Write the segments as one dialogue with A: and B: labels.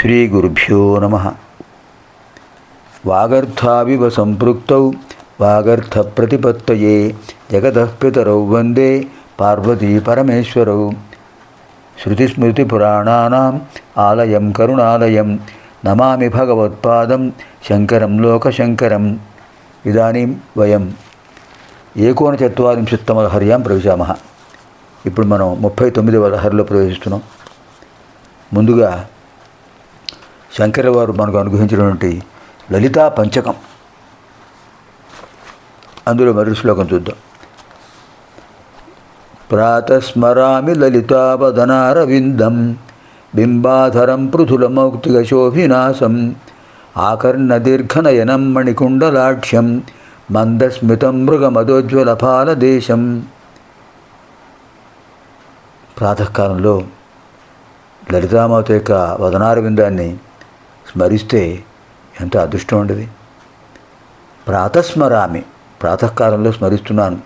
A: శ్రీగురుభ్యో నమః. వాగర్థావివ సంపృక్తౌ వాగర్థప్రతిపత్తయే జగతః పితరౌ వందే పార్వతీ పరమేశ్వరౌ. శృతిస్మృతిపురాణానాం ఆలయం కరుణాలయం నమామి భగవత్పాదం శంకరం లోకశంకరం. ఇదానీం వయం ఏకోనచత్వారింశత్తమ లహర్యాం ప్రవేశామః. ఇప్పుడు మనం 39వ లహరిలో ప్రవేశిస్తున్నాం. ముందుగా శంకర వారు మనకు అనుగ్రహించినటువంటి లలితా పంచకం, అందులో మొదటి శ్లోకం చూద్దాం. ప్రాతస్మరామి లలితావదనారవిందం బింబాధరం పృథులమౌక్తికశోభినాశం ఆకర్ణదీర్ఘనయనం మణికుండలాక్ష్యం మందస్మితం మృగమదోజ్వలపాలదేశం. ప్రాతకాలంలో లలితామాత యొక్క వదనారవిందాన్ని స్మరిస్తే ఎంత అదృష్టం ఉండేది. ప్రాతస్మరామి, ప్రాతకాలంలో స్మరిస్తున్నాను.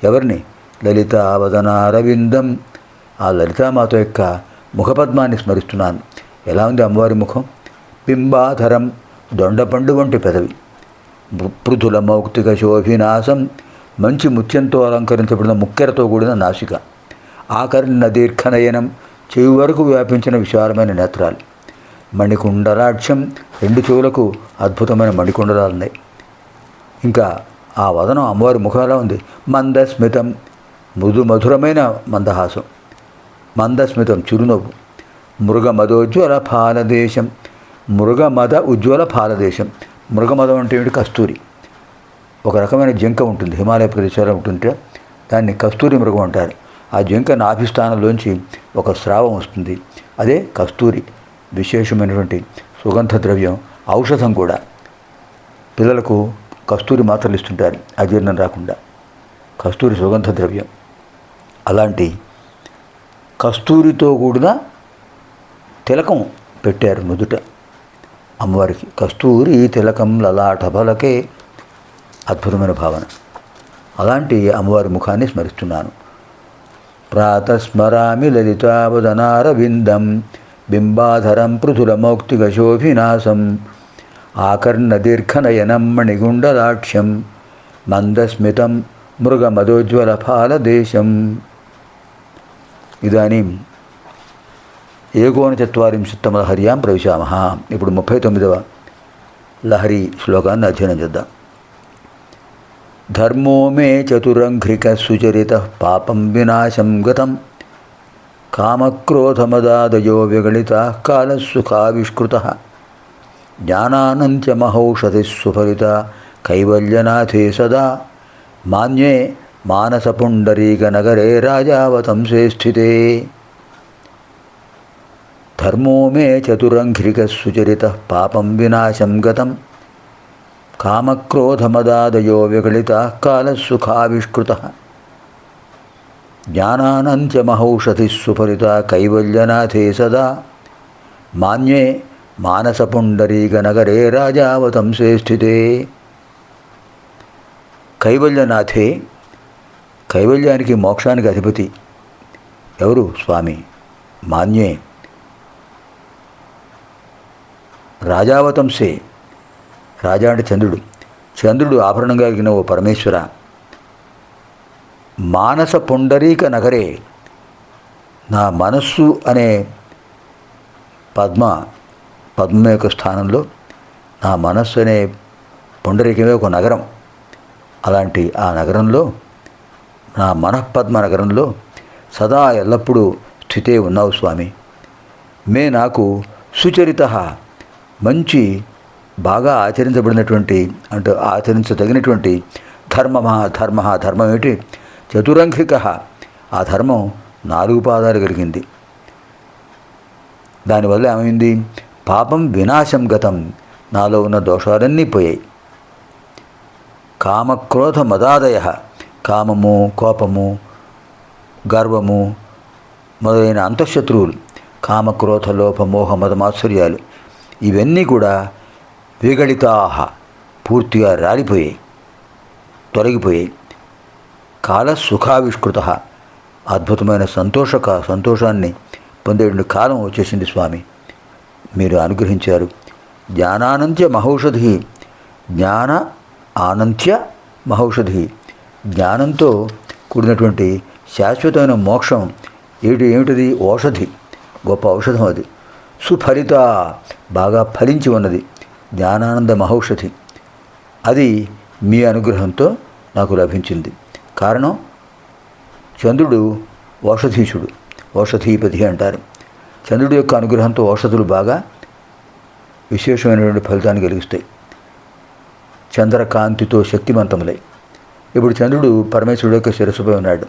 A: ఎవరిని? లలితావదనారవిందం, ఆ లలితామాత యొక్క ముఖపద్మాన్ని స్మరిస్తున్నాను. ఎలా ఉంది అమ్మవారి ముఖం? బింబాధరం, దొండపండు వంటి పెదవి. పృథుల మౌక్తిక శోభినాశం, మంచి ముత్యంతో అలంకరించబడిన ముక్కెరతో కూడిన నాసిక. ఆకర్ణ దీర్ఘనయనం, చెవి వరకు వ్యాపించిన విశాలమైన నేత్రాలు. మణికుండలాక్ష్యం, రెండు చెవులకు అద్భుతమైన మణికుండలాలున్నాయి. ఇంకా ఆ వదనం, అమ్మవారి ముఖం ఎలా ఉంది? మందస్మితం, మధురమైన మందహాసం. మందస్మితం, చిరునవ్వు. మృగమదోజ్వల ఫాలదేశం, మృగమద ఉజ్వల ఫాలదేశం. మృగమదం అంటే ఏమిటి? కస్తూరి. ఒక రకమైన జింక ఉంటుంది, హిమాలయ ప్రదేశాల్లో ఉంటుంటే దాన్ని కస్తూరి మృగం అంటారు. ఆ జింక నాభిస్థానంలోంచి ఒక స్రావం వస్తుంది, అదే కస్తూరి. విశేషమైనటువంటి సుగంధ ద్రవ్యం, ఔషధం కూడా. పిల్లలకు కస్తూరి మాత్రలు ఇస్తుంటారు అజీర్ణం రాకుండా. కస్తూరి సుగంధ ద్రవ్యం. అలాంటి కస్తూరితో కూడిన తిలకం పెట్టారు నుదుట అమ్మవారికి. కస్తూరి తిలకం లలాట బలకే, అద్భుతమైన భావన. అలాంటి అమ్మవారి ముఖాన్ని స్మరిస్తున్నాను. ప్రాతస్మరామి లలితావదనారవిందం బింబాధరం పృథులమౌక్తికశోభినాశం ఆకర్ణదీర్ఘనయనం మణిగుండలాక్ష్యం మందస్మితం మృగమదోజ్వలపాలదేశం. ఇదానీం ఏకోనచత్వారింశత్తమ లహర్యాం ప్రవిశామః. ఇప్పుడు 39వ లహరి శ్లోకాన్ని అధ్యయనం చేద్దాం. ధర్మో మే చతురంఘ్రిక సుచరిత పాపం వినాశం గతం కామక్రోధమదాదయో విగళితా కాలసుఖావిష్కృత జ్ఞానానంత్య మహౌషధి సుఫలిత కైవల్యనాథే సదా మాన్యే మానసపుండరీకనగరే రాజావతంసే స్థితే. ధర్మో మే చతురంఘ్రిక సుచరిత పాపం వినాశం గతం కామక్రోధమదాదయో విగళితా కాలసుఖావిష్కృత జ్ఞానానంత్య మహౌషధి సుఫలిత కైవల్యనాథే సదా మాన్యే మానసపుండరీకనగరే రాజావతంసే స్థితే. కైవల్యనాథే, కైవల్యానికి మోక్షానికి అధిపతి ఎవరు? స్వామి. మాన్యే రాజావతంసే, రాజా అంటే చంద్రుడు. చంద్రుడు ఆభరణంగా కలిగిన ఓ పరమేశ్వర. మానస పుండరీక నగరే, నా మనస్సు అనే పద్మం యొక్క స్థానంలో నా మనస్సు అనే పుండరీకమే ఒక నగరం. అలాంటి ఆ నగరంలో, నా మనఃపద్మ నగరంలో సదా ఎల్లప్పుడూ స్థితే ఉన్నావు స్వామి. మే నాకు సుచరిత, మంచి బాగా ఆచరించబడినటువంటి, అంటే ఆచరించదగినటువంటి ధర్మం ఏమిటి? చతురంఘిక, ఆ ధర్మం 4 పాదాలు కలిగింది. దానివల్ల ఏమైంది? పాపం వినాశం గతం, నాలో ఉన్న దోషాలన్నీ పోయాయి. కామక్రోధ మదాదయ, కామము, కోపము, గర్వము మొదలైన అంతఃశత్రువులు, కామక్రోధ లోప మోహ మదమాత్సర్యాలు, ఇవన్నీ కూడా విగళితాహ, పూర్తిగా రాలిపోయాయి, తొలగిపోయాయి. కాలసుఖావిష్కృత, అద్భుతమైన సంతోషాన్ని పొందేటువంటి కాలం వచ్చేసింది స్వామి. మీరు అనుగ్రహించారు. జ్ఞానానంత్య మహౌషధి, జ్ఞాన ఆనంత్య మహౌషధి, జ్ఞానంతో కూడినటువంటి శాశ్వతమైన మోక్షం ఏమిటిది? ఔషధి, గొప్ప ఔషధం అది. సుఫలిత, బాగా ఫలించి ఉన్నది. జ్ఞానానంద మహౌషధి, అది మీ అనుగ్రహంతో నాకు లభించింది. కారణం, చంద్రుడు ఔషధీశుడు, ఔషధీపతి అంటారు. చంద్రుడి యొక్క అనుగ్రహంతో ఔషధులు బాగా విశేషమైనటువంటి ఫలితాన్ని కలిగిస్తాయి. చంద్రకాంతితో శక్తివంతములై. ఇప్పుడు చంద్రుడు పరమేశ్వరుడు యొక్క శిరస్సుపై ఉన్నాడు.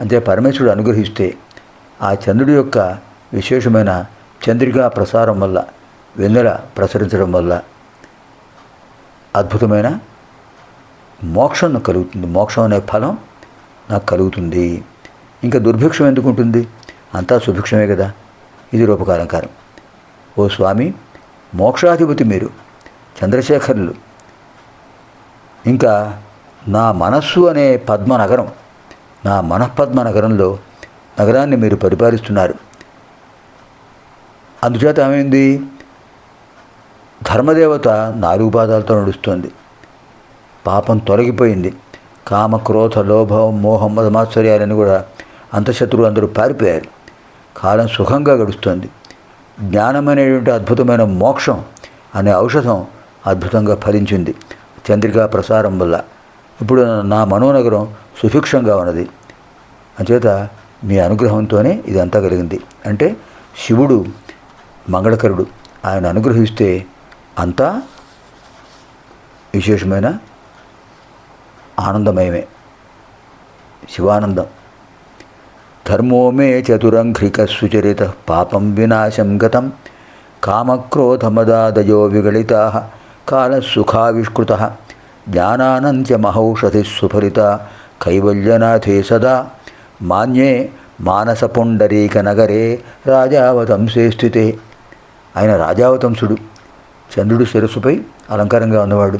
A: అంతే పరమేశ్వరుడు అనుగ్రహిస్తే ఆ చంద్రుడి యొక్క విశేషమైన చంద్రికా ప్రసారం వల్ల, వెన్నెల ప్రసరించడం వల్ల అద్భుతమైన మోక్షం నాకు కలుగుతుంది. మోక్షం అనే ఫలం నాకు కలుగుతుంది. ఇంకా దుర్భిక్షం ఎందుకు ఉంటుంది? అంతా సుభిక్షమే కదా. ఇది రూపకాలంకారం. ఓ స్వామి, మోక్షాధిపతి మీరు, చంద్రశేఖరులు. ఇంకా నా మనస్సు అనే పద్మనగరం, నా మనఃపద్మ నగరాన్ని మీరు పరిపాలిస్తున్నారు. అందుచేత ఏమైంది? ధర్మదేవత 4 పాదాలతో నడుస్తుంది. పాపం తొలగిపోయింది. కామ, క్రోధ, లోభ, మోహం, మదమాత్సర్యాలని కూడా అంతఃశత్రువులు అందరూ పారిపోయారు. కాలం సుఖంగా గడుస్తుంది. జ్ఞానం అనేటువంటి అద్భుతమైన మోక్షం అనే ఔషధం అద్భుతంగా ఫలించింది చంద్రికా ప్రసారం వల్ల. ఇప్పుడు నా మనోనగరం సుభిక్షంగా ఉన్నది. అంచేత మీ అనుగ్రహంతోనే ఇదంతా కలిగింది. అంటే శివుడు మంగళకరుడు, ఆయన అనుగ్రహిస్తే అంతా విశేషమైన ఆనందమయమే, శివానందం. ధర్మో మే చతురంఘ్రిక సుచరిత పాపం వినాశం గతం కామక్రోధమదాదయో విగళితా కాలసుఖావిష్కృత జ్ఞానానంత్య మహౌషధి సుఫలిత కైవల్యనాథే సదా మాన్యే మానస పుండరీక నగరే రాజావతంసే స్థితే. ఆయన రాజావతంసుడు, చంద్రుడు శిరస్సుపై అలంకారంగా ఉన్నవాడు.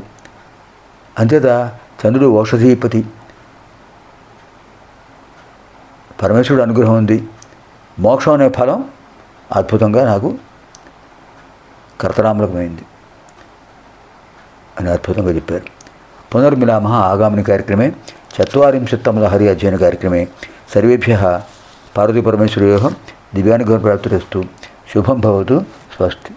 A: అంతేత చంద్రుడు ఔషధీపతి. పరమేశ్వరుడు అనుగ్రహం ఉంది. మోక్షం అనే ఫలం అద్భుతంగా నాకు కర్తరామలకమైంది అని అద్భుతంగా చెప్పారు. పునర్మిలామः ఆగామిని కార్యక్రమే 40 లహరి అధ్యయన కార్యక్రమే. సర్వేభ్యः పార్వతీపరమేశ్వరయోः దివ్యానుగ్రహప్రాప్తిరస్తు. శుభం భవతు. స్వస్తి.